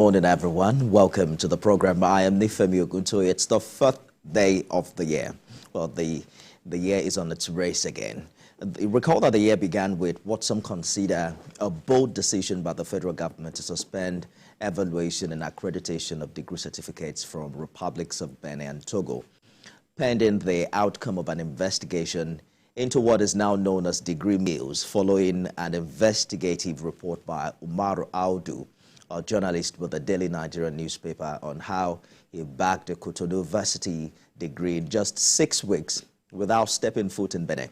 Morning, everyone. Welcome to the program. I am Nifemi Ogunto. It's the first day of the year. Well, the year is on its race again. Recall that the year began with what some consider a bold decision by the federal government to suspend evaluation and accreditation of degree certificates from republics of Benin and Togo, pending the outcome of an investigation into what is now known as degree mills, following an investigative report by Umaru Audu, a journalist with the Daily Nigerian newspaper, on how he bagged a Cotonou University degree in just 6 weeks without stepping foot in Benin,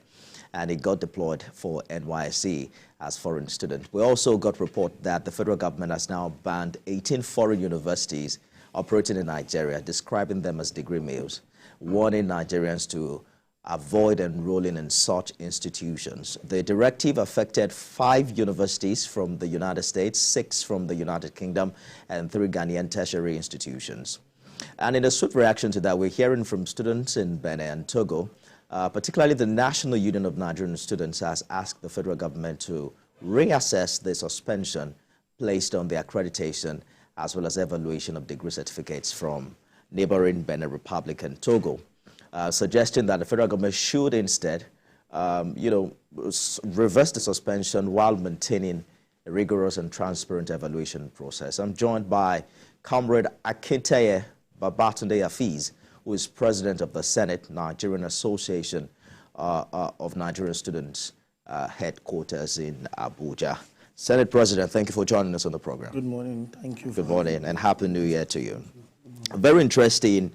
and he got deployed for NYSC as foreign student. We also got report that the federal government has now banned 18 foreign universities operating in Nigeria, describing them as degree mills, warning Nigerians to avoid enrolling in such institutions. The directive affected 5 universities from the United States, 6 from the United Kingdom, and 3 Ghanaian tertiary institutions. And in a swift reaction to that, we're hearing from students in Benin and Togo, particularly the National Union of Nigerian Students has asked the federal government to reassess the suspension placed on the accreditation as well as evaluation of degree certificates from neighboring Benin Republic and Togo. Suggesting that the federal government should instead, reverse the suspension while maintaining a rigorous and transparent evaluation process. I'm joined by Comrade Akinteye Babatunde Afiz, who is president of the Senate Nigerian Association of Nigerian Students headquarters in Abuja. Senate President, thank you for joining us on the program. Good morning. Thank you. Good morning and Happy New Year to you. A very interesting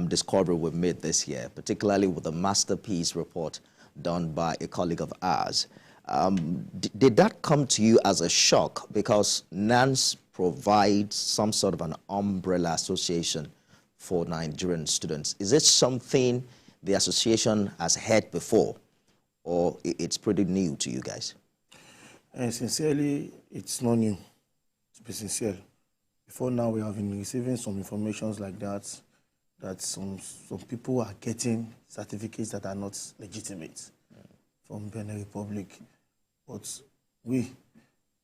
discovery we made this year, particularly with the masterpiece report done by a colleague of ours. Did that come to you as a shock? Because NANS provides some sort of an umbrella association for Nigerian students. Is it something the association has had before, or it's pretty new to you guys? Sincerely, it's not new, to be sincere. Before now, we have been receiving some informations like that some people are getting certificates that are not legitimate from Benin Republic. But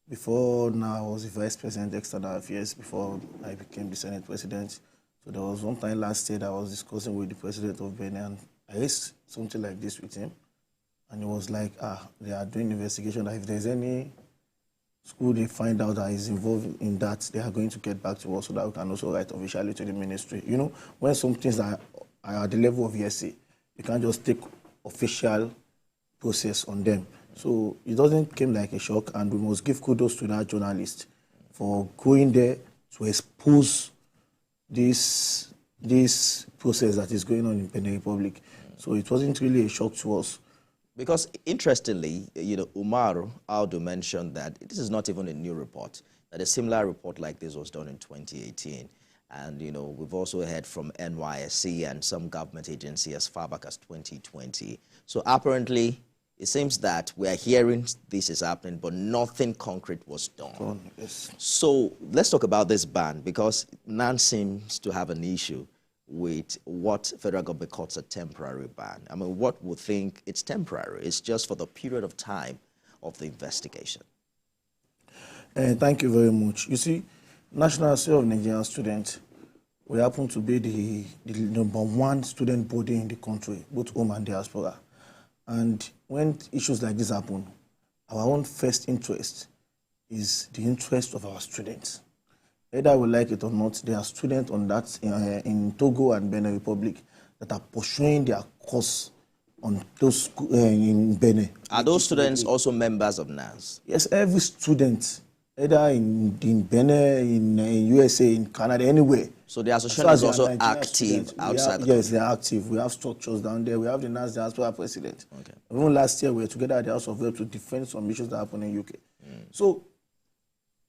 before now, I was the Vice President, External Affairs, before I became the Senate President. So there was one time last year that I was discussing with the President of Benin, and I raised something like this with him. And he was like, they are doing investigation, that if there's any school they find out that is involved in that, they are going to get back to us so that we can also write officially to the ministry. You know, when some things are at the level of ESA, you can't just take official process on them. So it doesn't come like a shock, and we must give kudos to that journalist for going there to expose this process that is going on in Benin Republic. So it wasn't really a shock to us. Because interestingly, Umaru Audu mentioned that this is not even a new report, that a similar report like this was done in 2018. And, we've also heard from NYSC and some government agency as far back as 2020. So apparently, it seems that we are hearing this is happening, but nothing concrete was done. Yes. So let's talk about this ban, because NANS seems to have an issue with what federal government calls a temporary ban. I mean, what would think it's temporary? It's just for the period of time of the investigation. Thank you very much. You see, National Association of Nigerian Students, we happen to be the #1 student body in the country, both home and diaspora. And when issues like this happen, our own first interest is the interest of our students. Whether we like it or not, there are students on that in Togo and Benin Republic that are pursuing their course on those in Benin. Are those students also members of NANS? Yes, every student, either in Benin, in USA, in Canada, anywhere. So the association is also active outside the country? Yes, they are active. We have structures down there. We have the NANS diaspora president. Okay. Even last year, we were together at the House of Rep to defend some issues that happen in UK. So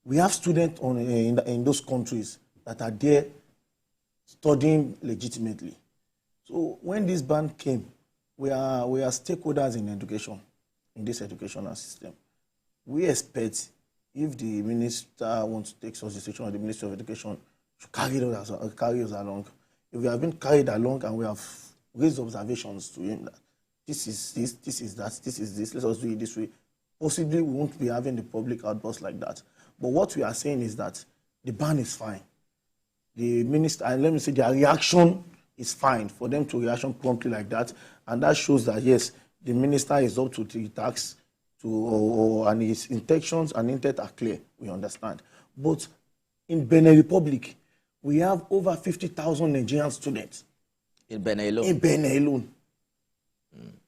we have students in those countries that are there studying legitimately. So when this ban came, we are stakeholders in education, in this educational system. We expect, if the minister wants to take such a decision, or the Ministry of Education should carry us along. If we have been carried along and we have raised observations to him that this is this, this is that, this is this, let us do it this way, possibly we won't be having the public outburst like that. But what we are saying is that the ban is fine. The minister, and let me say, their reaction is fine for them to react promptly like that, and that shows that yes, the minister is up to the task, and his intentions and intent are clear. We understand, but in Benin Republic, we have over 50,000 Nigerian students. In Benin alone? In Benin alone.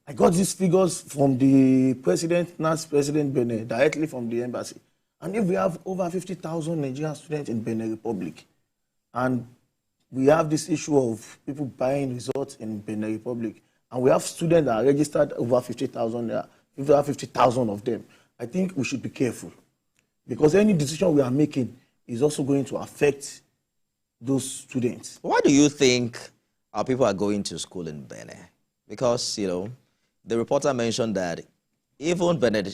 I got these figures from the president, NANS President Benin, directly from the embassy. And if we have over 50,000 Nigerian students in Benin Republic, and we have this issue of people buying results in Benin Republic, and we have students that are registered over 50,000 of them, I think we should be careful. Because any decision we are making is also going to affect those students. Why do you think our people are going to school in Benin? Because, you know, the reporter mentioned that even Benin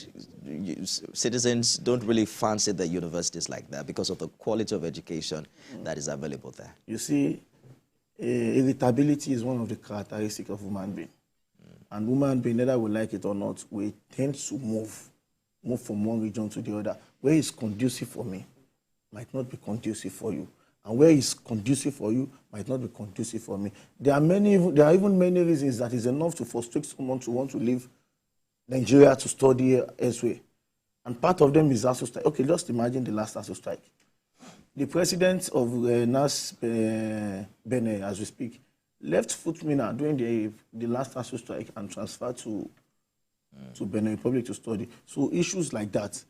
citizens don't really fancy the universities like that because of the quality of education that is available there. You see, irritability is one of the characteristics of human being. And human being, whether we like it or not, we tend to move from one region to the other. Where is conducive for me might not be conducive for you. And where is conducive for you might not be conducive for me. There are even many reasons that is enough to frustrate someone to want to leave Nigeria to study elsewhere. And part of them is ASU strike. Okay, just imagine the last ASU strike. The president of NAS Benin, as we speak, left Futmina during the last ASU strike and transferred to Benin Republic to study. So issues like that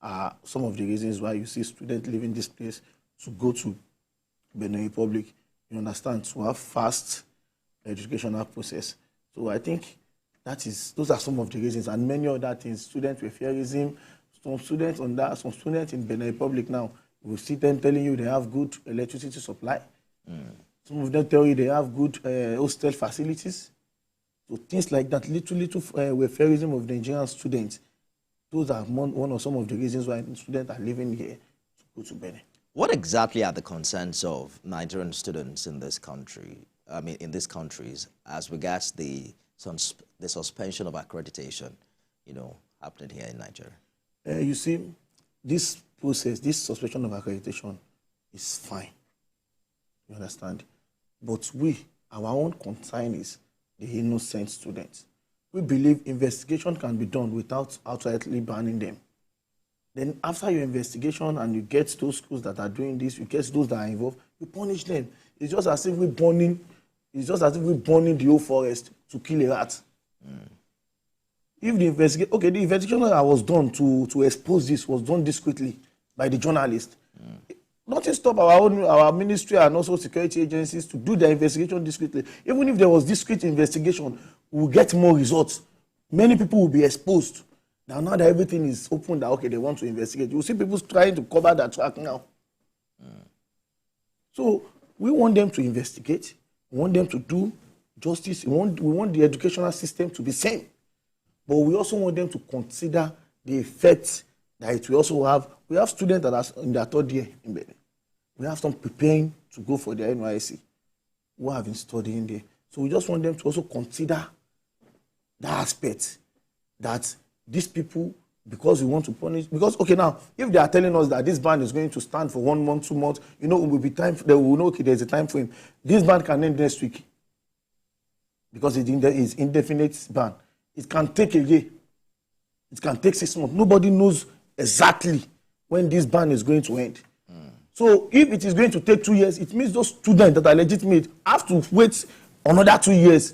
are some of the reasons why you see students leaving this place to go to Benin Republic, you understand, to have fast educational process. So I think those are some of the reasons, and many other things. Student welfareism, some students in Benin Republic now, we see them telling you they have good electricity supply. Some of them tell you they have good hostel facilities. So things like that, little welfareism of the Nigerian students. Those are one of some of the reasons why students are living here to go to Benin. What exactly are the concerns of Nigerian students in this country, in these countries, as regards the suspension of accreditation, happening here in Nigeria? You see, this process, this suspension of accreditation is fine. You understand? But our own concern is the innocent students. We believe investigation can be done without outrightly banning them. Then after your investigation and you get those schools that are doing this, you get those that are involved, you punish them. It's just as if we're burning the whole forest to kill a rat. If the investigation that was done to expose this was done discreetly by the journalist. Nothing stop our ministry and also security agencies to do their investigation discreetly. Even if there was discreet investigation, we'll get more results. Many people will be exposed. Now that everything is open, that they want to investigate, you see people trying to cover that track now. So we want them to investigate. We want them to do justice. We want the educational system to be sane. But we also want them to consider the effect that it will also have. We have students that are in their third year in Benin. We have some preparing to go for their NYSC who have been studying there. So we just want them to also consider that aspect, that these people, because we want to punish, because, now, if they are telling us that this ban is going to stand for 1 month, 2 months, it will be time, they will know, there's a time frame. This ban can end next week because it is indefinite ban. It can take a year. It can take 6 months. Nobody knows exactly when this ban is going to end. So if it is going to take 2 years, it means those students that are legitimate have to wait another 2 years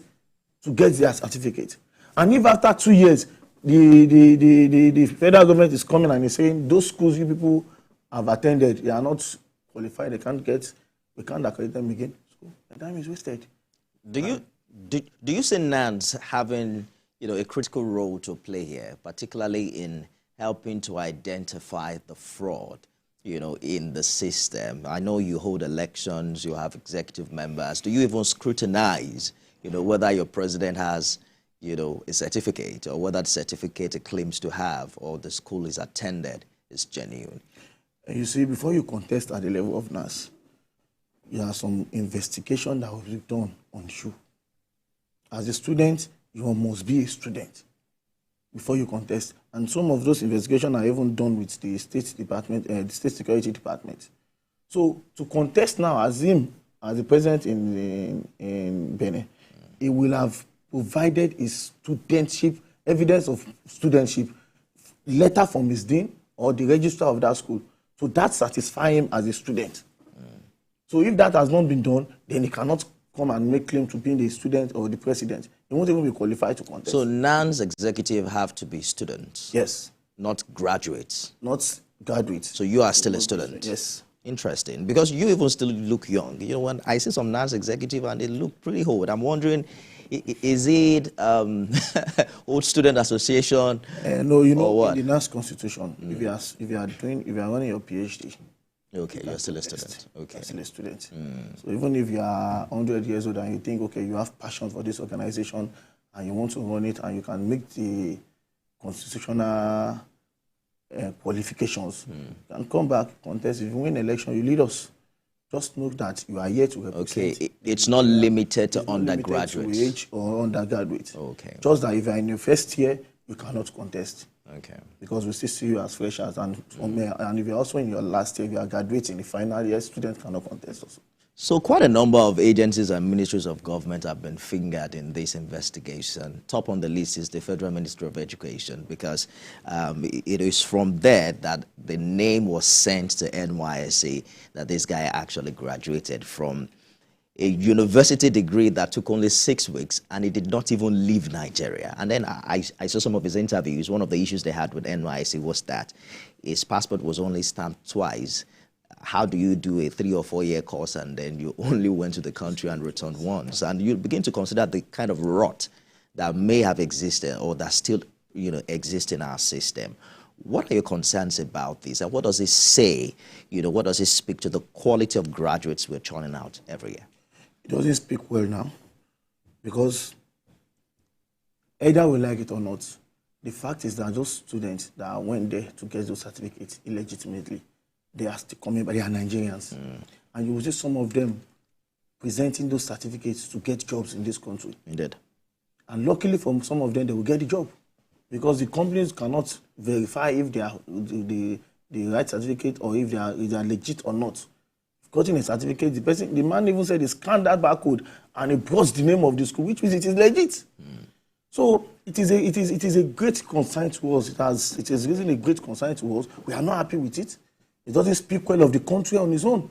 to get their certificate. And if after 2 years, the federal government is coming and is saying those schools you people have attended, they are not qualified, we can't accredit them again, so the time is wasted. Do you see NANS having a critical role to play here, particularly in helping to identify the fraud in the system? I know you hold elections, you have executive members. Do you even scrutinize whether your president has a certificate, or whether the certificate it claims to have or the school is attended is genuine? You see, before you contest at the level of NAS, there are some investigation that will be done on you. As a student, you must be a student before you contest. And some of those investigations are even done with the State Department, the State Security Department. So to contest now as him, as the president in Benin, he will have provided his studentship, evidence of studentship, letter from his dean or the registrar of that school. So that satisfies him as a student. So if that has not been done, then he cannot come and make claim to being the student or the president. He won't even be qualified to contest. So NANS executive have to be students? Yes. Not graduates? Not graduates. So you are still a student? Yes. Interesting, because you even still look young. You know, when I see some NANS executive and they look pretty old, I'm wondering, is it old student association? No, you know, what? in the NANS constitution, if you are running your PhD, okay, you're still a student. Okay, you're still a student. So even if you are 100 years old and you think, okay, you have passion for this organization and you want to run it and you can make the constitutional qualifications, you can come back, contest. If you win election, you lead us. Just know that you are here to represent. Okay, it's not limited to undergraduates. Limited to age or undergraduates. Okay. Just that if you are in your first year, you cannot contest. Okay. Because we still see you as freshers, and if you're also in your last year, if you are graduating the final year, students cannot contest also. So quite a number of agencies and ministries of government have been fingered in this investigation. Top on the list is the Federal Ministry of Education, because it is from there that the name was sent to NYSC that this guy actually graduated from a university degree that took only 6 weeks, and he did not even leave Nigeria. And then I saw some of his interviews. One of the issues they had with NYSC was that his passport was only stamped twice. How do you do a 3 or 4 year course and then you only went to the country and returned once? And you begin to consider the kind of rot that may have existed or that still, exists in our system. What are your concerns about this? And what does it say? What does it speak to the quality of graduates we're churning out every year? It doesn't speak well now, because either we like it or not, the fact is that those students that went there to get those certificates illegitimately, they are still coming, but they are Nigerians. And you will see some of them presenting those certificates to get jobs in this country. Indeed. And luckily for some of them, they will get the job, because the companies cannot verify if they are the right certificate or if they are legit or not. Gotten a certificate, the man even said he scanned that barcode and he brought the name of the school, which means it is legit. So it is a great concern to us. It is really a great concern to us. We are not happy with it. It doesn't speak well of the country on its own.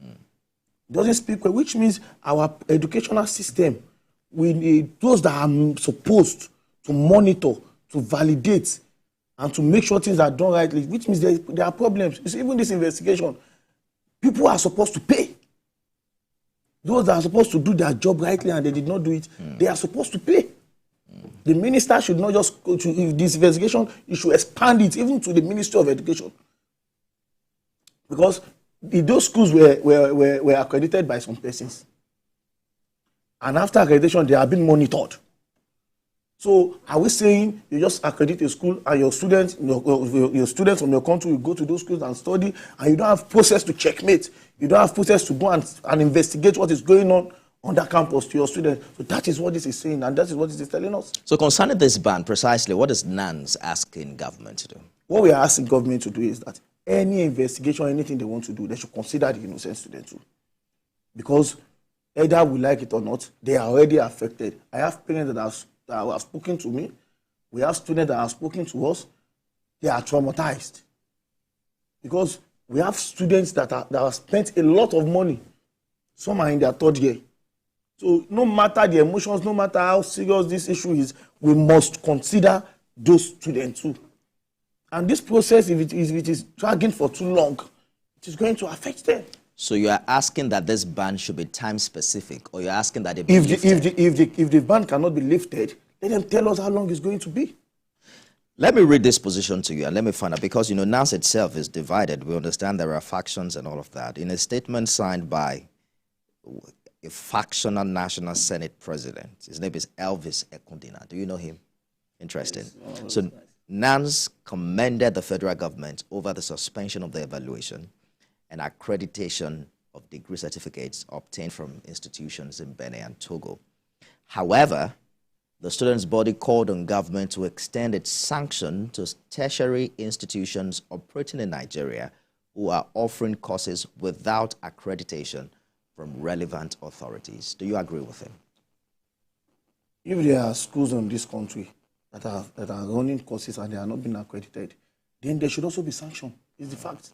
It doesn't speak well, which means our educational system, we need those that are supposed to monitor, to validate, and to make sure things are done rightly, which means there are problems. You see, even this investigation, people are supposed to pay. Those that are supposed to do their job rightly and they did not do it, they are supposed to pay. The minister should not just go to, if this investigation, he should expand it even to the Ministry of Education. Because those schools were accredited by some persons. And after accreditation, they are being monitored. So are we saying you just accredit a school and your students, your students from your country will go to those schools and study, and you don't have process to checkmate, you don't have process to go and investigate what is going on that campus to your students? So that is what this is saying, and that is what this is telling us. So concerning this ban, precisely, what is NANS asking government to do? What we are asking government to do is that any investigation, anything they want to do, they should consider the innocent student too. Because either we like it or not, they are already affected. I have parents that have spoken to me. We have students that have spoken to us. They are traumatized. Because we have students that have spent a lot of money. Some are in their 3rd year. So no matter the emotions, no matter how serious this issue is, we must consider those students too. And this process, if it is dragging for too long, it is going to affect them. So you are asking that this ban should be time specific, or you're asking that it be if the ban cannot be lifted, let them tell us how long it's going to be. Let me read this position to you and let me find out, because NANS itself is divided. We understand there are factions and all of that. In a statement signed by a factional National Senate president, his name is Elvis Ekundina. Do you know him? Interesting. Yes. So NANS commended the federal government over the suspension of the evaluation and accreditation of degree certificates obtained from institutions in Benin and Togo. However, the students' body called on government to extend its sanction to tertiary institutions operating in Nigeria who are offering courses without accreditation from relevant authorities. Do you agree with him? If there are schools in this country that are running courses and they are not being accredited, then they should also be sanctioned. It's the fact.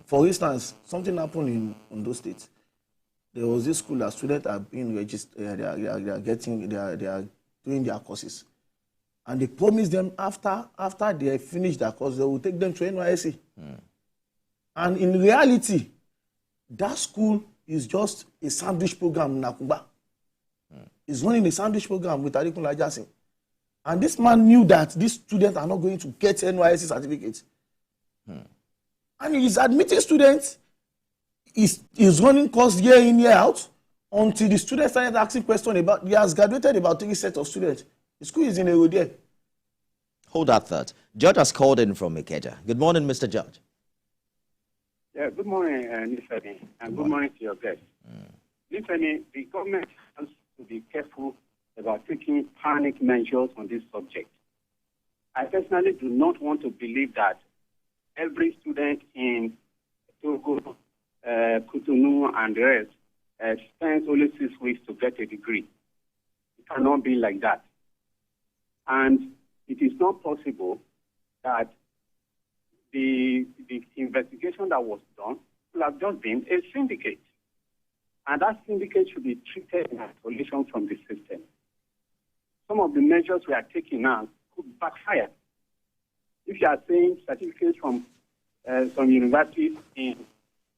For instance, something happened in Ondo State. There was this school that students are being registered, they are doing their courses. And they promised them after they finish their course, they will take them to NYSC. And in reality, that school is just a sandwich program in Nakumba. He's running a sandwich program with Adikun Lajasin. And this man knew that these students are not going to get NYSC certificates. And he's admitting students, he's running course year in, year out, until the students started asking questions about, he has graduated about 3 sets of students. The school is in Erode. Hold that thought. George has called in from Ikeja. Good morning, Mr. George. Yeah, good morning, Nifemi, and good morning to your guests. Nifemi, the government has to be careful about taking panic measures on this subject. I personally do not want to believe that every student in Togo, Cotonou, and the rest spends only 6 weeks to get a degree. It cannot be like that. And it is not possible that the investigation that was done will have just been a syndicate. And that syndicate should be treated in isolation from the system. Some of the measures we are taking now could backfire. If you are saying certificates from some universities in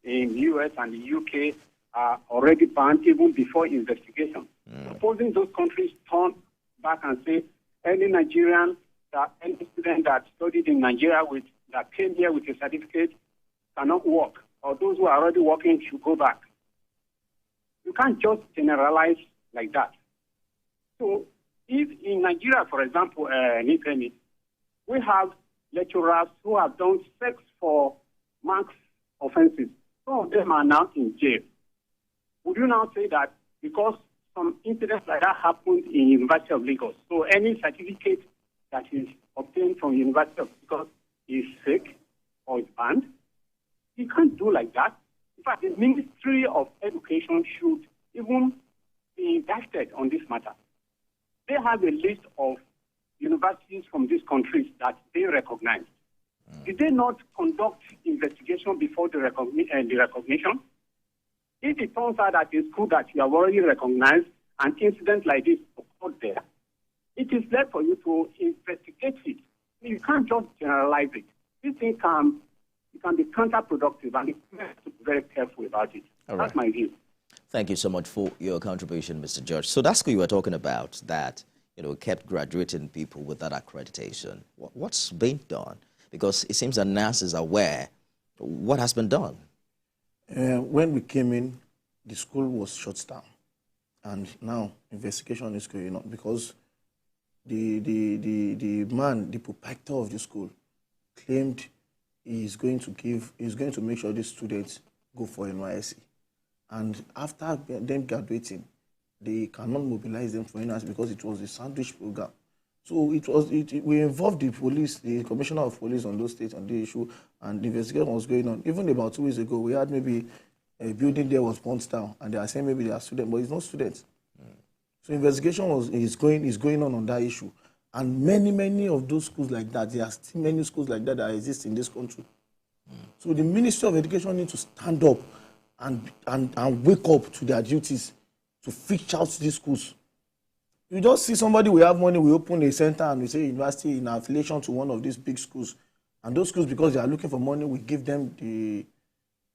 the US and the UK are already banned even before investigation, supposing those countries turn back and say any Nigerian, any student that studied in Nigeria that came here with a certificate cannot work, or those who are already working should go back. You can't just generalize like that. So if in Nigeria, for example, we have lecturers who have done sex for marks offenses. Some of them are now in jail. Would you now say that because some incidents like that happened in University of Lagos, so any certificate that is obtained from University of Lagos is fake or is banned? You can't do like that. In fact, the Ministry of Education should even be indicted on this matter. They have a list of universities from these countries that they recognize. Did they not conduct investigation before the recognition? If it turns out that a school that you have already recognized and incidents like this occurred there, it is left for you to investigate it. You can't just generalize it. This thing can be counterproductive, and you have to be very careful about it. That's my view. Thank you so much for your contribution, Mr. George. So that's what you were talking about, that kept graduating people without accreditation. What's being done? Because it seems that NANS is aware what has been done. When we came in, the school was shut down, and now investigation is going on because the man, the proprietor of the school, claimed he's going to make sure the students go for NYSC, and after them graduating, they cannot mobilize them for NYSC because it was a sandwich program. So we involved the police, the commissioner of police on those states on the issue, and the investigation was going on. Even about 2 weeks ago, we had maybe a building there was burnt down, and they are saying maybe they are students, but it's not students. So investigation is going on that issue, and many of those schools like that, there are still many schools like that exist in this country. So the Ministry of Education needs to stand up and wake up to their duties to fix out these schools. You just see somebody, we have money, we open a center and we say university in affiliation to one of these big schools. And those schools, because they are looking for money, we give them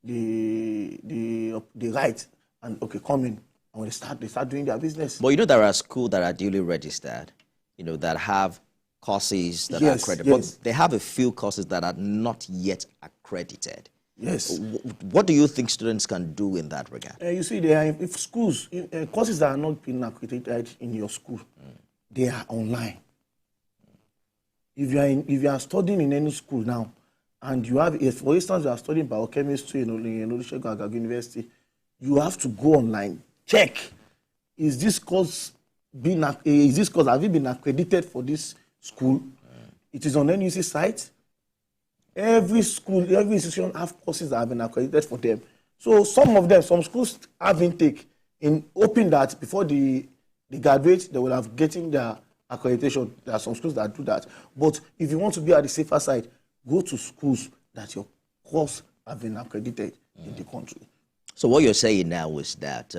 the right and come in. And when they start doing their business. But there are schools that are duly registered, that have courses that are accredited. Yes. But they have a few courses that are not yet accredited. Yes. What do you think students can do in that regard? You see, if schools, courses that are not being accredited in your school, they are online. If you are studying in any school now, and you have, for instance, you are studying biochemistry in Olusegun Agagu University, you have to go online, check, have you been accredited for this school? It is on NUC site. Every school, every institution have courses that have been accredited for them. So some schools have intake in hoping that before they graduate, they will have getting their accreditation. There are some schools that do that. But if you want to be at the safer side, go to schools that your course have been accredited in the country. So what you're saying now is that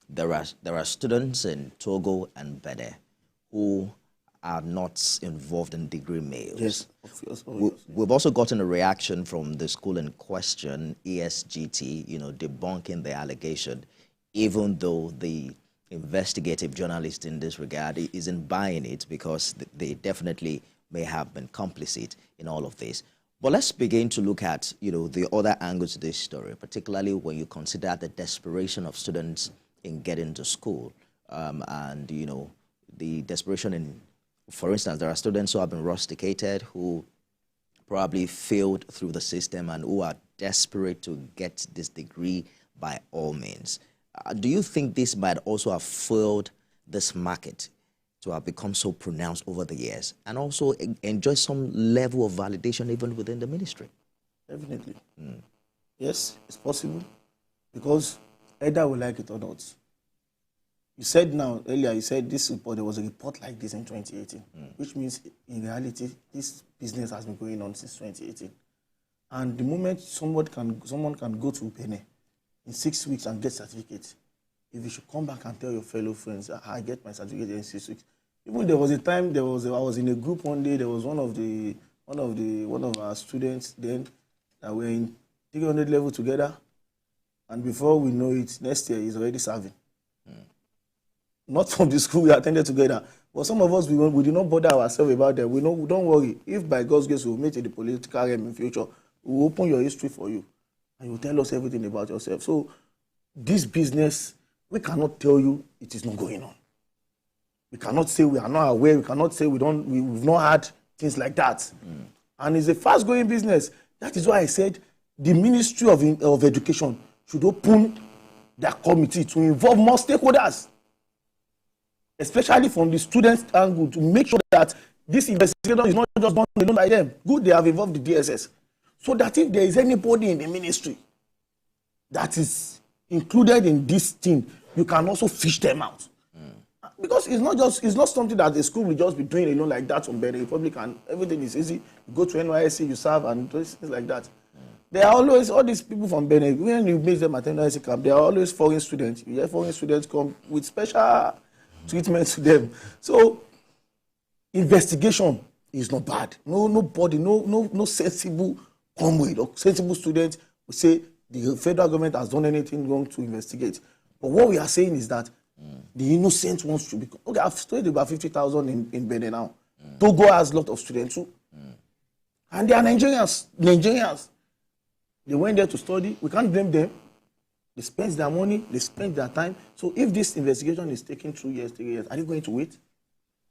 there are students in Togo and Benin who are not involved in degree mails. Yes, obviously. We've also gotten a reaction from the school in question, ESGT, debunking the allegation, even though the investigative journalist in this regard isn't buying it because they definitely may have been complicit in all of this. But let's begin to look at, the other angles of this story, particularly when you consider the desperation of students in getting to school. And, the desperation in, for instance, there are students who have been rusticated, who probably failed through the system and who are desperate to get this degree by all means. Do you think this might also have fueled this market to have become so pronounced over the years and also enjoy some level of validation even within the ministry? Definitely. Yes, it's possible because either we like it or not. You said earlier, you said this report, there was a report like this in 2018, which means in reality, this business has been going on since 2018. And the moment someone can go to Benin in 6 weeks and get certificate, if you should come back and tell your fellow friends, I get my certificate in 6 weeks. Even there was a time I was in a group one day. There was one of our students then that were in 300 level together, and before we know it, next year he's already serving. Not from the school we attended together, but some of us we did not bother ourselves about that. We know, don't worry. If by God's grace we meet in the political realm in future, we will open your history for you, and you will tell us everything about yourself. So this business, we cannot tell you it is not going on. We cannot say we are not aware. We cannot say we've not had things like that. And it's a fast-growing business. That is why I said the Ministry of Education should open their committee to involve more stakeholders, especially from the students' angle, to make sure that this investigation is not just done alone by them. Good, they have involved the DSS. So that if there is anybody in the ministry that is included in this thing, you can also fish them out. Because it's not something that the school will just be doing alone like that from Benin Republic, and everything is easy. You go to NYSC, you serve, and things like that. There are always all these people from Benin. When you meet them at NYSC camp, there are always foreign students. You have foreign students come with special treatment to them. So investigation is not bad. No sensible comrade or sensible student will say the federal government has done anything wrong to investigate. But what we are saying is that the innocent ones should be. Okay, I've studied about 50,000 in Benin now. Togo has a lot of students too. And they are Nigerians. They went there to study. We can't blame them. They spend their money, they spend their time. So if this investigation is taking 2 years, 3 years, are they going to wait?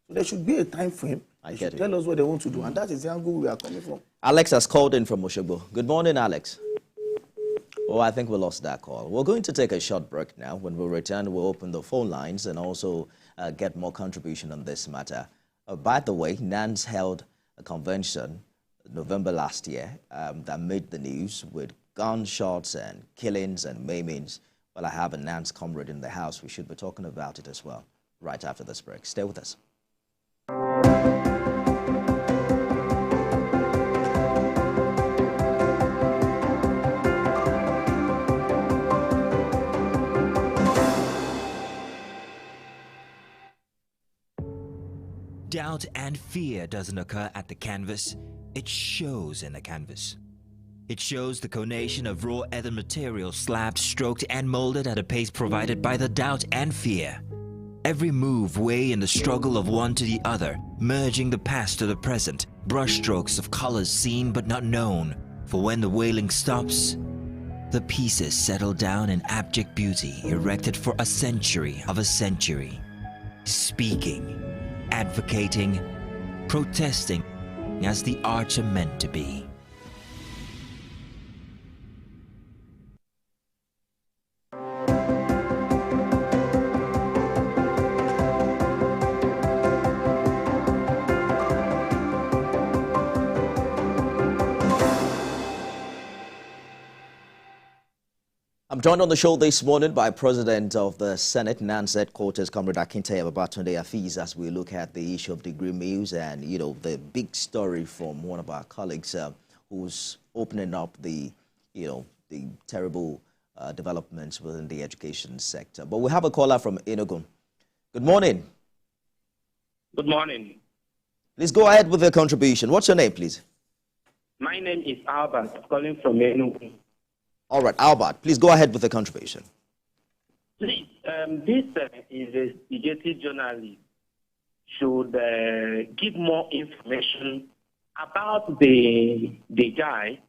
So there should be a time frame. They should tell us what they want to do. And that is the angle we are coming from. Alex has called in from Oshogbo. Good morning, Alex. Oh, I think we lost that call. We're going to take a short break now. When we return, we'll open the phone lines and also get more contribution on this matter. By the way, NANS held a convention November last year that made the news with gunshots and killings and maimings. Well, I have a NANS comrade in the house. We should be talking about it as well right after this break. Stay with us. Doubt and fear doesn't occur at the canvas, it shows in the canvas. It shows the conation of raw earthen material slabbed, stroked and molded at a pace provided by the doubt and fear. Every move way in the struggle of one to the other, merging the past to the present, brushstrokes of colors seen but not known. For when the wailing stops, the pieces settle down in abject beauty erected for a century of a century. Speaking, advocating, protesting as the arts are meant to be. I'm joined on the show this morning by President of the Senate, NANS headquarters, Comrade Akintaye Babatunde Afiz, as we look at the issue of degree mills and, the big story from one of our colleagues who's opening up the terrible developments within the education sector. But we have a caller from Enugu. Good morning. Good morning. Please go ahead with your contribution. What's your name, please? My name is Albert, calling from Enugu. All right, Albert, please go ahead with the contribution. Please, this investigative journalist should give more information about the guy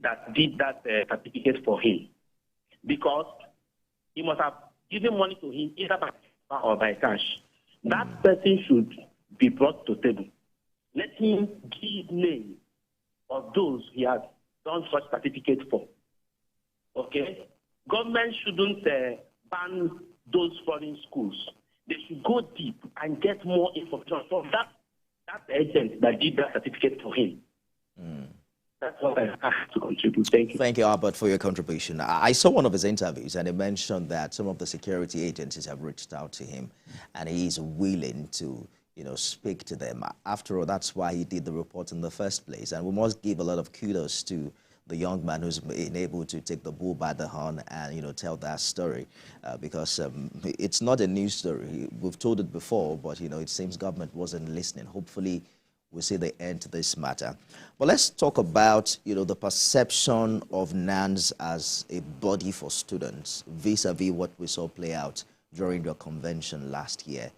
that did that certificate for him, because he must have given money to him either by paper or by cash. That person should be brought to table. Let him give names of those he has done such certificate for. Okay? Government shouldn't ban those foreign schools. They should go deep and get more information from that agent that did that certificate for him. That's what I have to contribute. Thank you. Thank you, Albert, for your contribution. I saw one of his interviews, and he mentioned that some of the security agencies have reached out to him, and he is willing to speak to them. After all, that's why he did the report in the first place. And we must give a lot of kudos to the young man who's been able to take the bull by the horn and, tell that story. Because it's not a new story. We've told it before, but, it seems government wasn't listening. Hopefully, we'll see the end to this matter. But let's talk about, the perception of NANS as a body for students vis-a-vis what we saw play out during your convention last year.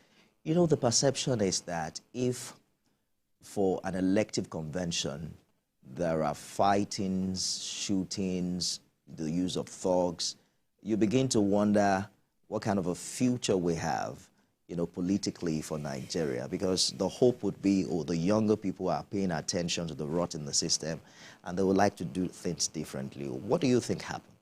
The perception is that if for an elective convention, there are fightings, shootings, the use of thugs, you begin to wonder what kind of a future we have, politically for Nigeria, because the hope would be, the younger people are paying attention to the rot in the system and they would like to do things differently. What do you think happened?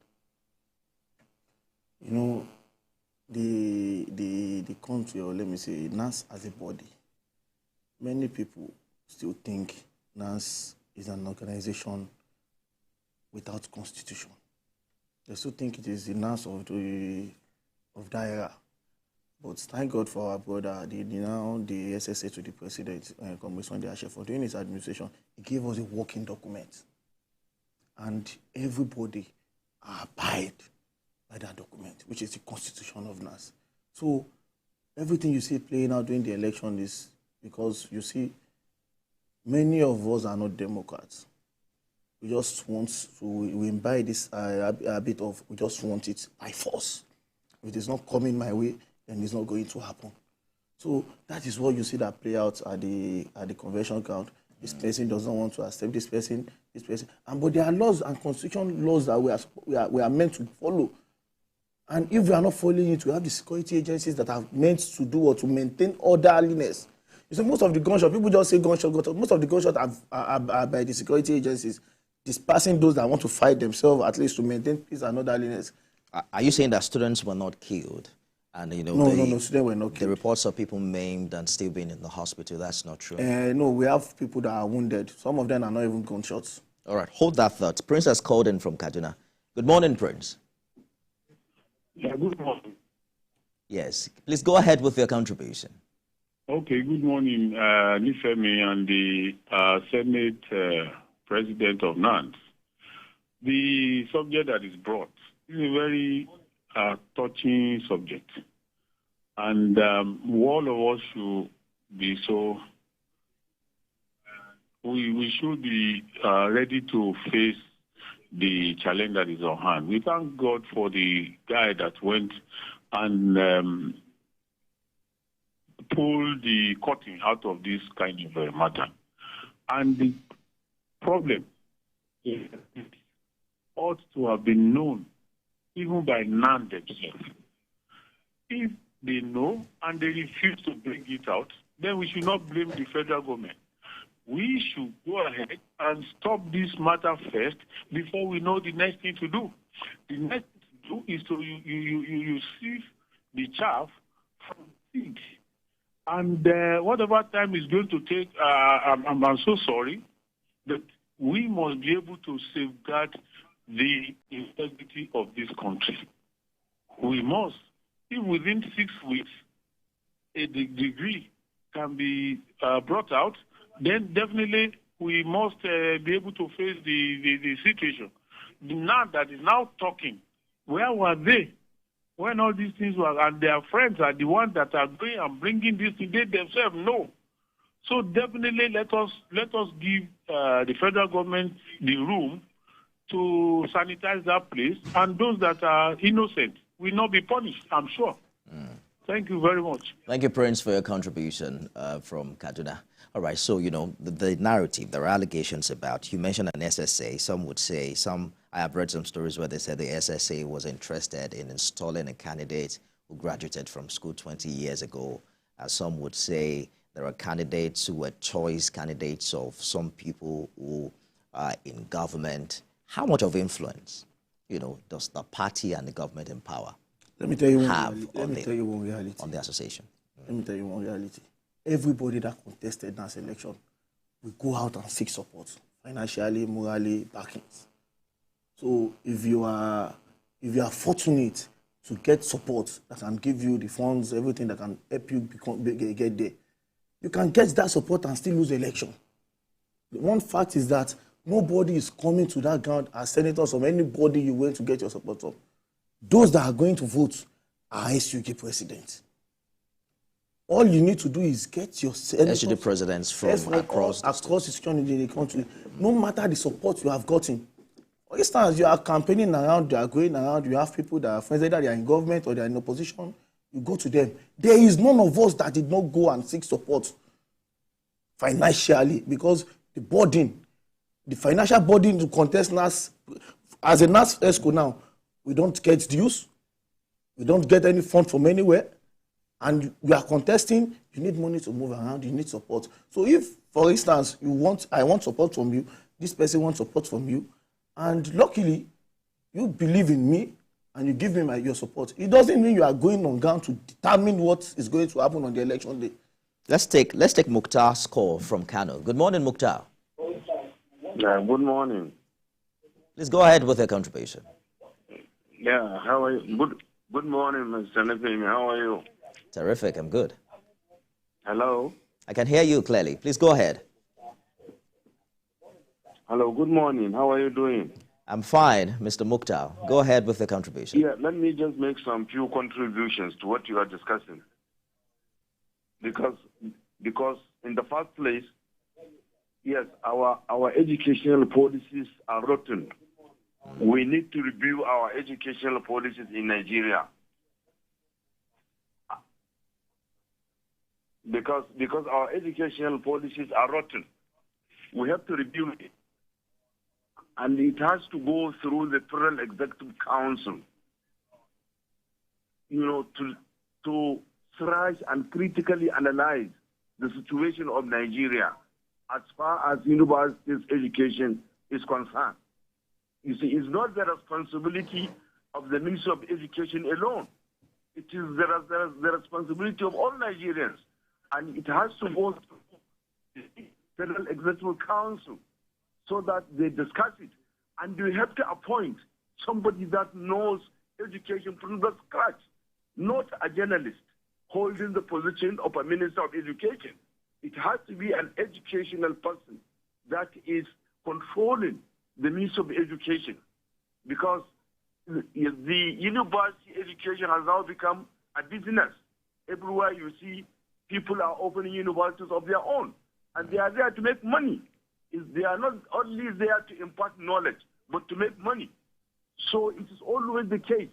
The country, or let me say, NANS as a body, many people still think NANS is an organization without constitution. They still think it is the NANS of that era. But thank God for our brother, the SSA to the president, Commission for doing his administration, he gave us a working document. And everybody abide by that document, which is the constitution of NANS. So everything you see playing out during the election is because you see many of us are not Democrats. We just want to, we imbibe this habit of, we just want it by force. If it is not coming my way, then it's not going to happen. So that is what you see that play out at the convention ground. This person doesn't want to accept this person. But there are laws and constitution laws that we are meant to follow. And if we are not following it, we have the security agencies that are meant to do or to maintain orderliness. You see, most of the gunshots, people just say gunshot. Most of the gunshots are by the security agencies, dispersing those that want to fight themselves, at least to maintain peace and orderliness. Are you saying that students were not killed? And no, students were not killed. The reports of people maimed and still being in the hospital, that's not true. No, we have people that are wounded. Some of them are not even gunshots. All right, hold that thought. Prince has called in from Kaduna. Good morning, Prince. Yeah, good morning. Yes, please go ahead with your contribution. Okay, good morning, Nifemi and the Senate President of NANS. The subject that is brought is a very touching subject. And all of us should be so, we should be ready to face the challenge that is on hand. We thank God for the guy that went and pulled the curtain out of this kind of matter. And the problem is it ought to have been known even by NANS themselves. If they know and they refuse to bring it out, then we should not blame the federal government. We should go ahead and stop this matter first before we know the next thing to do. The next thing to do is to you sieve the chaff from seed. And whatever time is going to take, I'm so sorry, that we must be able to safeguard the integrity of this country. We must, if within 6 weeks a degree can be brought out, then definitely we must be able to face the situation. The NANS that is now talking, where were they when all these things were, and their friends are the ones that are going and bringing this thing, they themselves know. So definitely let us give the federal government the room to sanitize that place, and those that are innocent will not be punished, I'm sure. Thank you very much. Thank you, Prince, for your contribution from Kaduna. All right, so, you know, the narrative, there are allegations about, you mentioned an SSA, some would say, I have read some stories where they said the SSA was interested in installing a candidate who graduated from school 20 years ago. Some would say there are candidates who were choice candidates of some people who are in government. How much of influence, you know, does the party and the government in power Let me tell you one reality. On the association? Let me tell you one reality. Everybody that contested that election will go out and seek support, financially, morally, backings. So if you are fortunate to get support that can give you the funds, everything that can help you get there, you can get that support and still lose the election. The one fact is that nobody is coming to that ground as senators or anybody you want to get your support from. Those that are going to vote are SUG presidents. All you need to do is get your senators, SUG presidents from across the country, no matter the support you have gotten. For instance, you are campaigning around, you are going around, you have people that are friends, either they are in government or they are in opposition, you go to them. There is none of us that did not go and seek support financially, because the financial burden to contest NAS, as a NAS ESCO now, we don't get dues, we don't get any fund from anywhere, and we are contesting. You need money to move around, you need support. So if, for instance, I want support from you, this person wants support from you, and luckily you believe in me and you give me your support, it doesn't mean you are going on ground to determine what is going to happen on the election day. Let's take Mukhtar's call from Kano. Good morning, Mukhtar. Yeah, good morning. Please go ahead with your contribution. Yeah, how are you? Good morning, Mr. Nefemi. How are you? Terrific, I'm good. Hello? I can hear you clearly. Please go ahead. Hello, good morning. How are you doing? I'm fine, Mr. Mukhtar. Go ahead with the contribution. Yeah, let me just make some few contributions to what you are discussing. Because in the first place, yes, our educational policies are rotten. We need to review our educational policies in Nigeria. Because our educational policies are rotten. We have to review it. And it has to go through the Federal Executive Council, you know, to thrash and critically analyze the situation of Nigeria as far as universities education is concerned. You see, it's not the responsibility of the Ministry of Education alone. It is the responsibility of all Nigerians. And it has to go through the Federal Executive Council so that they discuss it. And you have to appoint somebody that knows education from the scratch, not a journalist holding the position of a Minister of Education. It has to be an educational person that is controlling the Ministry of Education, because the university education has now become a business. Everywhere you see, people are opening universities of their own, and they are there to make money. They are not only there to impart knowledge, but to make money. So it is always the case.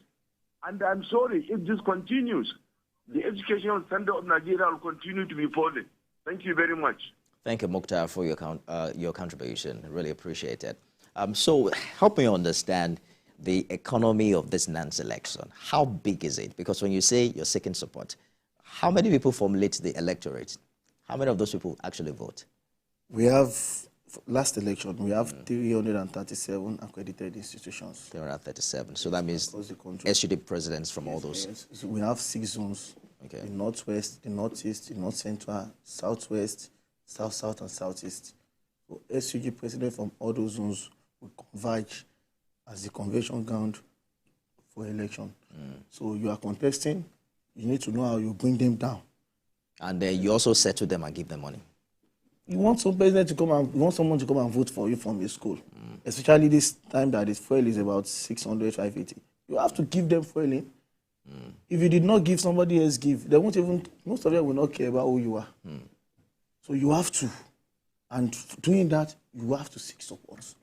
And I'm sorry, if this continues, the educational standard of Nigeria will continue to be falling. Thank you very much. Thank you, Mukhtar, for your contribution. Really appreciate it. So help me understand the economy of this NANS election. How big is it? Because when you say you're seeking support, how many people formulate the electorate? How many of those people actually vote? We have, last election, we have 337 accredited institutions. 337. So that means SUD presidents from all those. Yes. So we have 6 zones. Okay. The Northwest, the Northeast, the North Central, Southwest, South, and Southeast. So SUG president from all those zones will converge as the convention ground for election. So you are contesting, you need to know how you bring them down. And then you also settle them and give them money. You want some president to come and you want someone to come and vote for you from your school, especially this time that the fuel is about 600, 580. You have to give them fueling. If you did not give, somebody else give. They won't even. Most of them will not care about who you are. So you have to, and doing that, you have to seek support.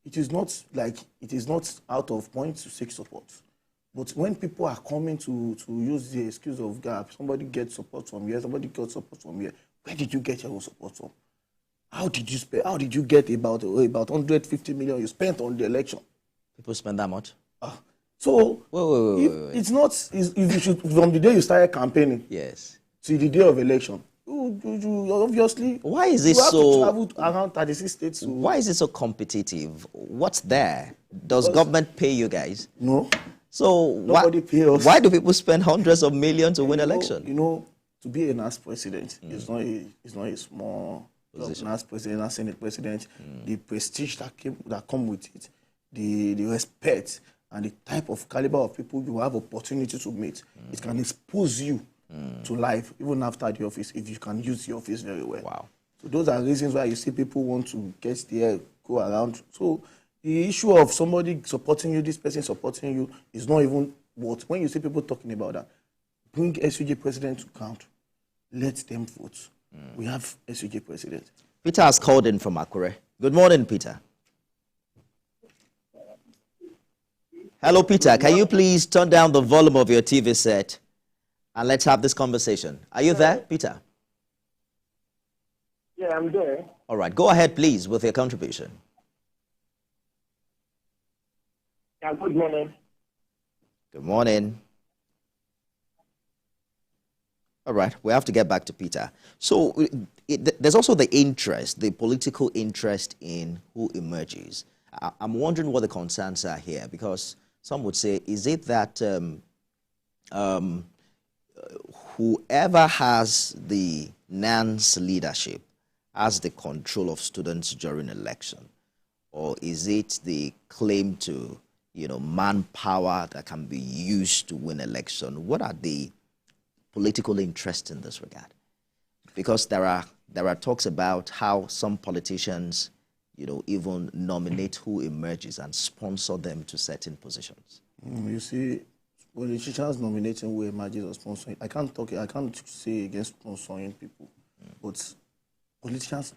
It is not out of point to seek support. But when people are coming to use the excuse of gap, somebody gets support from here, somebody got support from here. Where did you get your own support from? How did you spend? How did you get about 150 million you spent on the election? People spend that much? So wait. It's not. If you should, from the day you started campaigning, yes, to the day of election, you obviously. Why is it you have so? To travel around 36 states. Why is it so competitive? What's there? Does government pay you guys? No. So nobody pays us. Why do people spend hundreds of millions to win election? You know, to be a NAS president is not a small position. NAS president, NAS Senate president, the prestige that come with it, the respect, and the type of caliber of people you have opportunity to meet, it can expose you to life even after the office if you can use the office very well. Wow. So those are reasons why you see people want to get there, go around. So the issue of somebody supporting you, this person supporting you, is not even what. When you see people talking about that, bring SUG president to count. Let them vote. We have SUG president. Peter has called in from Akure. Good morning, Peter. Hello, Peter. Can you please turn down the volume of your TV set and let's have this conversation? Are you there, Peter? Yeah, I'm there. All right. Go ahead, please, with your contribution. Yeah, good morning. Good morning. All right. We have to get back to Peter. So there's also the interest, the political interest in who emerges. I'm wondering what the concerns are here, because some would say, is it that whoever has the NANS leadership has the control of students during election? Or is it the claim to, manpower that can be used to win election? What are the political interests in this regard? Because there are talks about how some politicians even nominate who emerges and sponsor them to certain positions. You see, politicians nominating who emerges or sponsoring. I can't say against sponsoring people, but politicians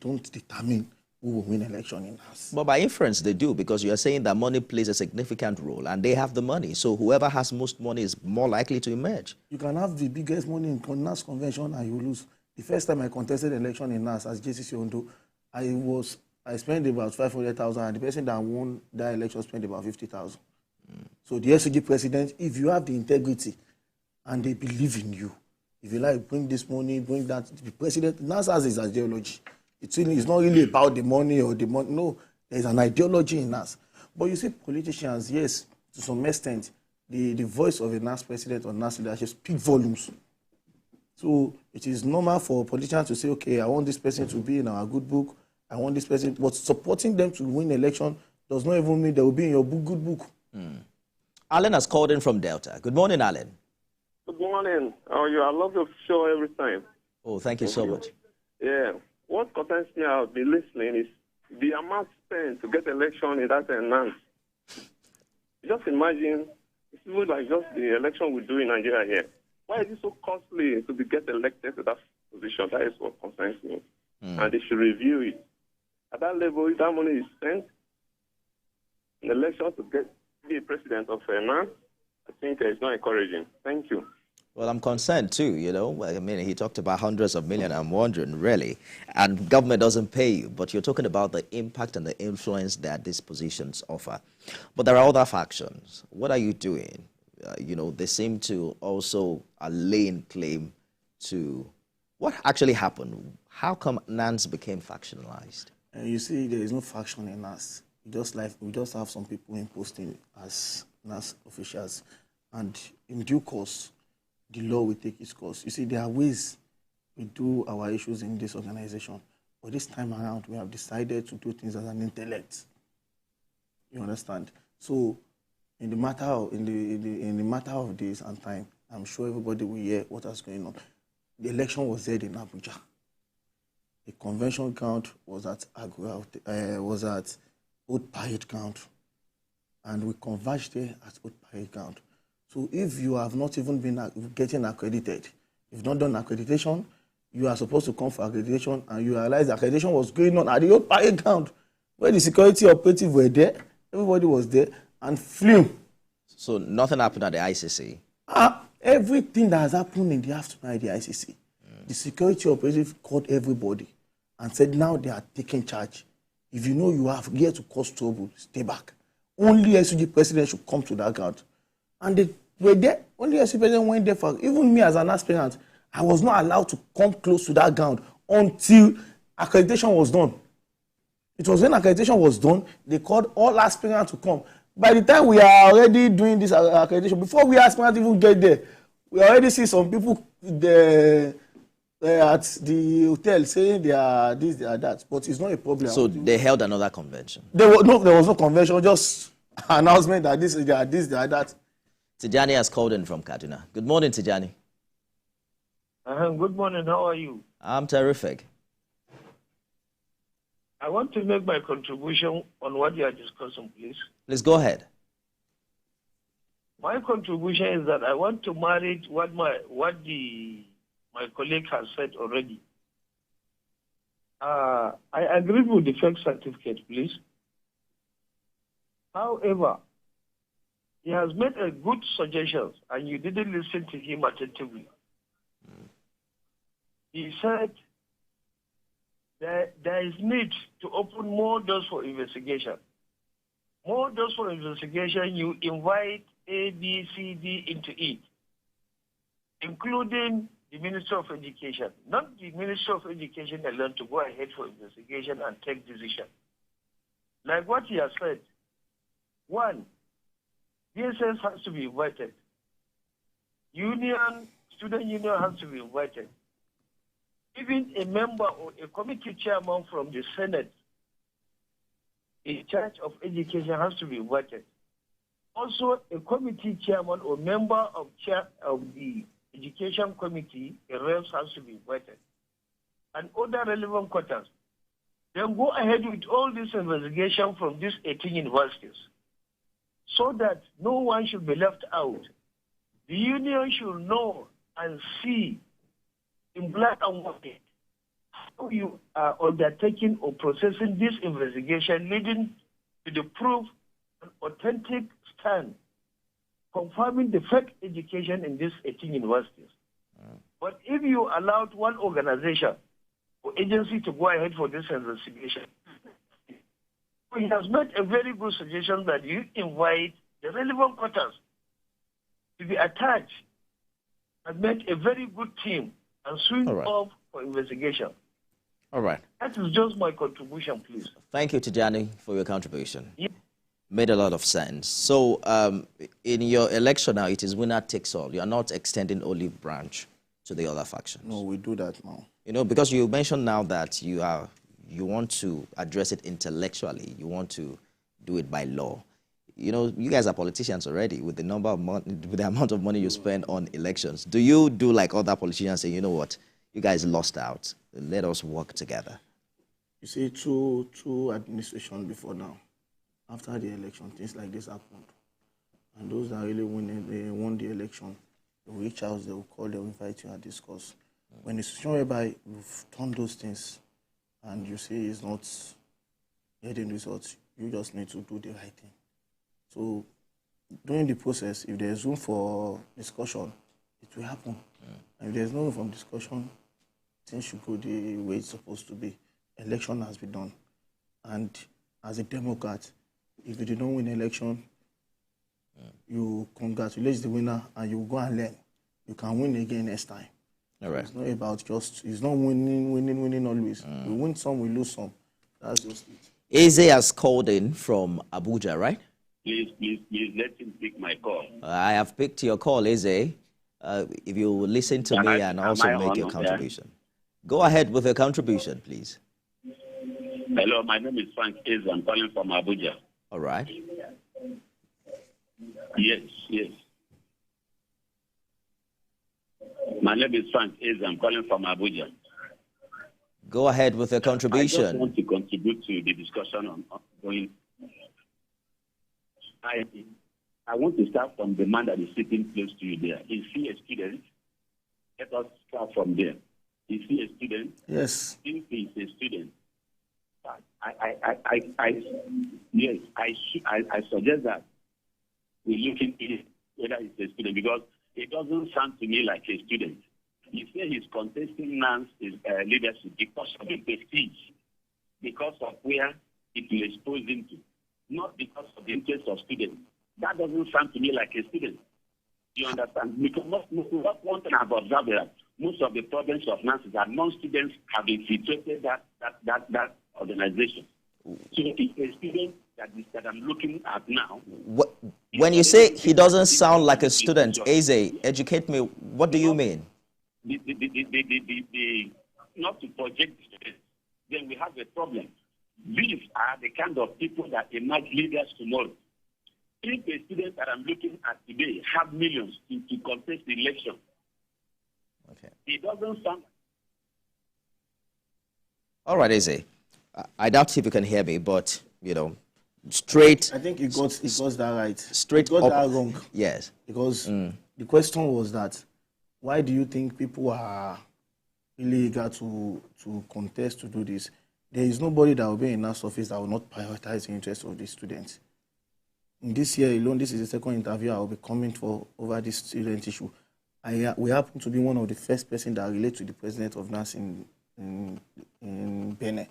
don't determine who will win election in us. But by inference, they do, because you are saying that money plays a significant role, and they have the money. So whoever has most money is more likely to emerge. You can have the biggest money in NAS convention and you lose. The first time I contested election in NAS as JCC Ondo, I spent about 500,000, and the person that won that election spent about 50,000. So the SUG president, if you have the integrity and they believe in you, if you like, bring this money, bring that, the president, NAS has his ideology. It's not really about the money or the money. No, there's an ideology in NAS. But you see, politicians, yes, to some extent, the voice of a NAS president or NAS leadership speak volumes. So it is normal for politicians to say, okay, I want this person to be in our good book. I want this person, but supporting them to win election does not even mean they will be in your good book. Alan has called in from Delta. Good morning, Alan. Good morning. How are you? I love the show every time. Oh, thank you so much. Yeah. What concerns me, I'll be listening, is the amount spent to get election in that NANS. Just imagine, it's even like just the election we do in Nigeria here. Why is it so costly to get elected to that position? That is what concerns me. And they should review it. At that level, if that money is spent in election to be a president of a man, I think it's not encouraging. Thank you. Well, I'm concerned too, I mean, he talked about hundreds of millions. I'm wondering, really. And government doesn't pay you, but you're talking about the impact and the influence that these positions offer. But there are other factions. What are you doing? They seem to also lay in claim to what actually happened. How come NANS became factionalized? You see, there is no faction in NAS. We just have some people imposting as NAS officials. And in due course, the law will take its course. You see, there are ways we do our issues in this organization. But this time around, we have decided to do things as an intellect. You understand? So, in the matter of days and time, I'm sure everybody will hear what is going on. The election was held in Abuja. The convention ground was at Old Parade Ground, and we converged there at Old Parade Ground. So if you have not even been getting accredited, you've not done accreditation, you are supposed to come for accreditation, and you realize the accreditation was going on at the Old Parade Ground, where the security operative were there, everybody was there, and flew. So nothing happened at the ICC? Everything that has happened in the afternoon at the ICC, the security operative called everybody and said, now they are taking charge. If you know you are here to cause trouble, stay back. Only SUG president should come to that ground. And they were there. Only SUG president went there for, even me as an aspirant, I was not allowed to come close to that ground until accreditation was done. It was when accreditation was done, they called all aspirants to come. By the time we are already doing this accreditation, before we aspirants even get there, we already see some people there at the hotel saying they are this, they are that. But it's not a problem. So they held another convention? There was no convention, just announcement that this, they are this, they are that. Tijani has called in from Kaduna. Good morning, Tijani. Good morning. How are you? I'm terrific. I want to make my contribution on what you are discussing, please. Please go ahead. My contribution is that I want to marry what my colleague has said already. I agree with the fake certificate, please. However, he has made a good suggestion, and you didn't listen to him attentively. He said there is need to open more doors for investigation. More doors for investigation, you invite A, B, C, D into it, including the Minister of Education. Not the Minister of Education alone to go ahead for investigation and take decision. Like what he has said, one, DSS has to be invited. Student union has to be invited. Even a member or a committee chairman from the Senate in charge of education has to be invited. Also, a committee chairman or member of the education committee, a reps has to be invited. And other relevant quarters. Then go ahead with all this investigation from these 18 universities so that no one should be left out. The union should know and see in black and white how you are undertaking or processing this investigation, leading to the proof and authentic stand confirming the fake education in these 18 universities. But if you allowed one organization or agency to go ahead for this investigation, he has made a very good suggestion that you invite the relevant quarters to be attached and make a very good team and swing off for investigation. All right. That is just my contribution, please. Thank you, Tijani, for your contribution. Yeah. Made a lot of sense. So in your election now, it is winner takes all. You are not extending olive branch to the other factions. No, we do that now. You know, because you mentioned now that you want to address it intellectually. You want to do it by law. You know, you guys are politicians already with the number of money, with the amount of money you spend on elections. Do you do like other politicians say, you know what, you guys lost out. Let us work together. You see, through administration before now, after the election, things like this happened. And those that really won the election, they will reach out, they will call, they will invite you and discuss. When it's shown whereby you've done those things and you say it's not getting results, you just need to do the right thing. So during the process, if there's room for discussion, it will happen. And if there's no room for discussion, things should go the way it's supposed to be. Election has been done. And as a Democrat, if you did not win election, you congratulate the winner and you go and learn. You can win again next time. All right. It's not about it's not winning always. We win some, we lose some. That's just it. Eze has called in from Abuja, right? Please let him pick my call. I have picked your call, Eze. If you will listen to me and also make your contribution. Go ahead with your contribution, please. Hello, my name is Frank Eze. I'm calling from Abuja. All right. Yes, yes. My name is Frank Eze. I'm calling from Abuja. Go ahead with your I just contribution. want to contribute to the discussion on going. I want to start from the man that is sitting close to you there. Is he a student? Let us start from there. Is he a student? Yes. If he is a student, I suggest that we look into whether he's a student, because it doesn't sound to me like a student. He said he's contesting NANS leadership because of the prestige, because of where it will expose him to, not because of the interest of students. That doesn't sound to me like a student. You understand? Because one thing I've observed is that most of the problems of NANS is that non-students have infiltrated that organization. So it's a student that I'm looking at now. When you say he doesn't sound like a student, Eze, educate me. What do you mean? Not to project the students, then we have a problem. These are the kind of people that emerge leaders tomorrow. If a student that I'm looking at today have millions to contest the election, okay, it doesn't sound. All right, Eze. I doubt if you can hear me, but, you know, straight. I think he got that right. Straight he got up. that wrong. Yes. Because the question was that, why do you think people are really eager to contest to do this? There is nobody that will be in NANS office that will not prioritize the interests of the students. In this year alone, this is the second interview I will be coming for over this student issue. We happen to be one of the first person that relate to the president of NANS in Benin.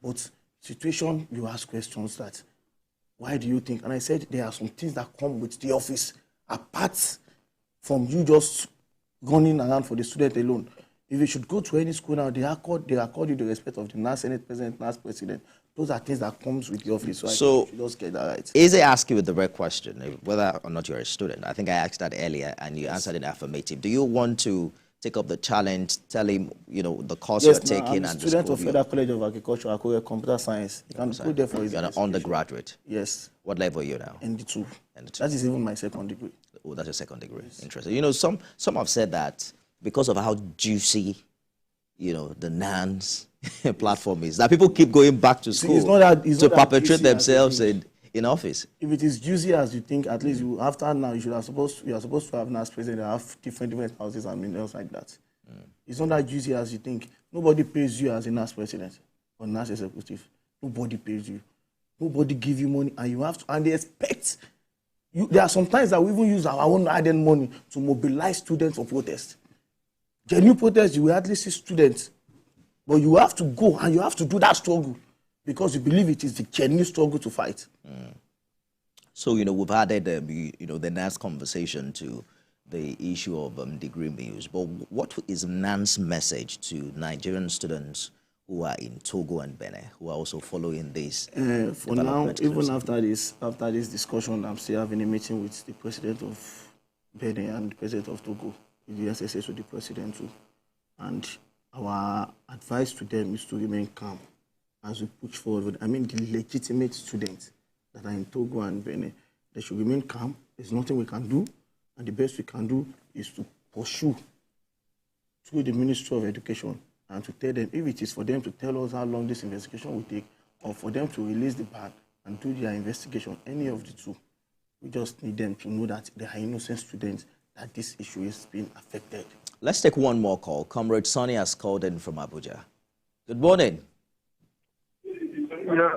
But situation, you ask questions that, why do you think? And I said there are some things that come with the office, apart from you just running around for the student alone. If you should go to any school now, they accord you the respect of the NANS Senate President, NANS President. Those are things that comes with the office. So I think you just get that right. Eze asked you with the direct question, whether or not you're a student. I think I asked that earlier, and you answered in affirmative. Do you want to take up the challenge, tell him, you know, the course you're taking? I'm a student of Federal College of Agriculture, Akure, Computer Science. You can go there for his. You're an undergraduate? Yes. What level are you now? ND2. That is even my second degree. Oh, that's your second degree. Yes. Interesting. You know, some have said that because of how juicy, you know, the NANS platform is, that people keep going back to school to perpetrate themselves in office. If it is juicy as you think, at least after now you are supposed to have NANS president that have different houses and millions like that. It's not that juicy as you think. Nobody pays you as a NANS president or NANS executive. Nobody pays you. Nobody give you money, and you have to, and they expect you. There are some times that we even use our own hard money to mobilize students for protest. Genuine protest, you will hardly see students, but you have to go and you have to do that struggle because you believe it is the genuine struggle to fight. So, you know, we've added, you know, the NANS conversation to the issue of degree meals. But what is NANS' message to Nigerian students who are in Togo and Benin, who are also following this? For now, even after this discussion, I'm still having a meeting with the president of Benin and the president of Togo, the SSA to the president too. And our advice to them is to remain calm as we push forward. I mean, the legitimate students that are in Togo and Benin, they should remain calm. There's nothing we can do. And the best we can do is to pursue through the Ministry of Education and to tell them, if it is for them to tell us how long this investigation will take, or for them to release the bag and do their investigation, any of the two, we just need them to know that they are innocent students, that this issue is being affected. Let's take one more call. Comrade Sonny has called in from Abuja. Good morning. Yeah.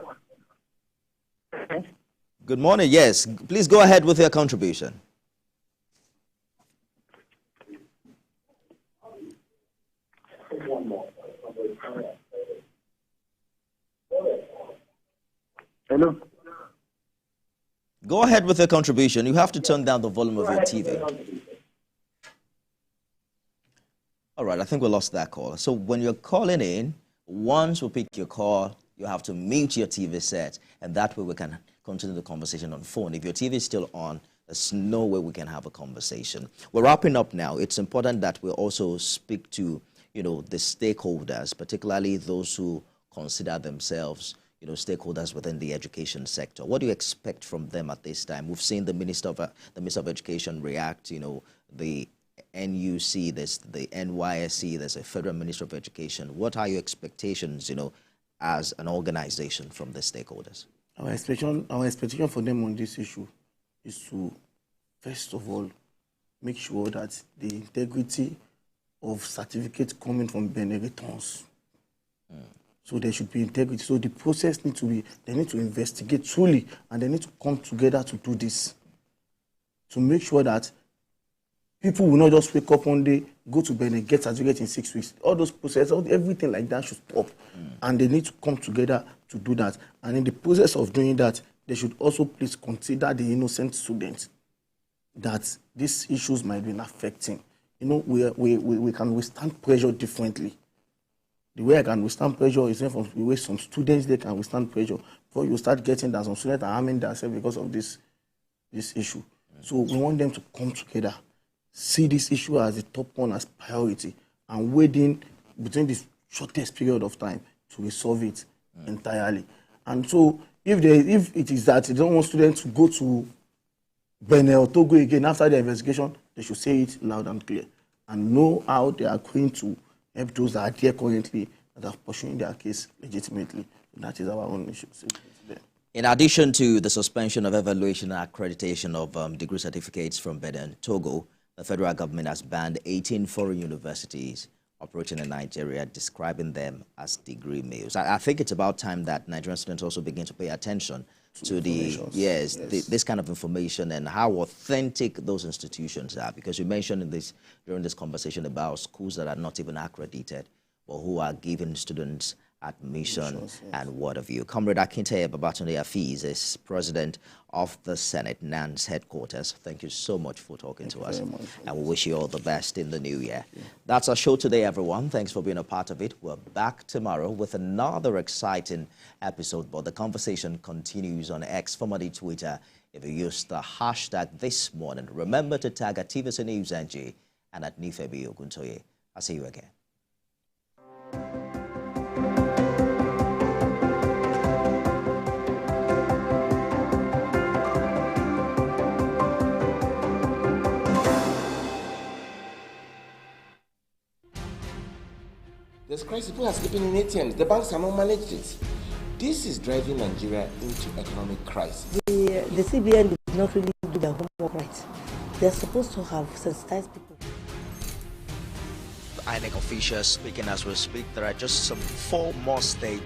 Good morning. Yes, please go ahead with your contribution. Hello. Go ahead with your contribution. You have to turn down the volume of your TV. All right, I think we lost that call. So when you're calling in, once we pick your call, you have to mute your TV set, and that way we can continue the conversation on phone. If your TV is still on, there's no way we can have a conversation. We're wrapping up now. It's important that we also speak to, you know, the stakeholders, particularly those who consider themselves, stakeholders within the education sector. What do you expect from them at this time? We've seen the Minister of Education react. The NUC, there's the NYSC, there's a Federal Minister of Education. What are your expectations, as an organization from the stakeholders? Our expectation for them on this issue is to, first of all, make sure that the integrity of certificates coming from Benin returns. So there should be integrity. So the process they need to investigate truly, and they need to come together to do this. To make sure that people will not just wake up one day, go to Benin, get certificate in 6 weeks. All those processes, everything like that should stop. And they need to come together to do that. And in the process of doing that, they should also please consider the innocent students that these issues might be affecting. We can withstand pressure differently. The way I can withstand pressure is from the way some students they can withstand pressure. Before you start getting that some students are harming themselves because of this issue. So we want them to come together, see this issue as the top one, as priority, and waiting between the shortest period of time to resolve it entirely. And so if it is that they don't want students to go to Benin or Togo again after the investigation, they should say it loud and clear and know how they are going to help those that are there currently that are pursuing their case legitimately. That is our own issue. In addition to the suspension of evaluation and accreditation of degree certificates from Benin and Togo, the federal government has banned 18 foreign universities operating in Nigeria, describing them as degree mills. I think it's about time that Nigerian students also begin to pay attention to this kind of information and how authentic those institutions are, because you mentioned during this conversation about schools that are not even accredited or who are giving students admission and what have you. Comrade Akinteye Babatunde Afiz is president of the Senate NANS headquarters. Thank you so much for talking to us, and we wish you all the best in the new year. That's our show today, everyone. Thanks for being a part of it. We're back tomorrow with another exciting episode, but the conversation continues on X, formerly Twitter. If you use the hashtag this morning, remember to tag at TVC News NG and at Nifemi Oguntoye. I'll see you again. There's crisis. People are sleeping in ATMs. The banks are not managing it. This is driving Nigeria into economic crisis. The CBN did not really do their homework right. They're supposed to have sensitized people. INEC officials speaking as we speak, there are just some 4 more states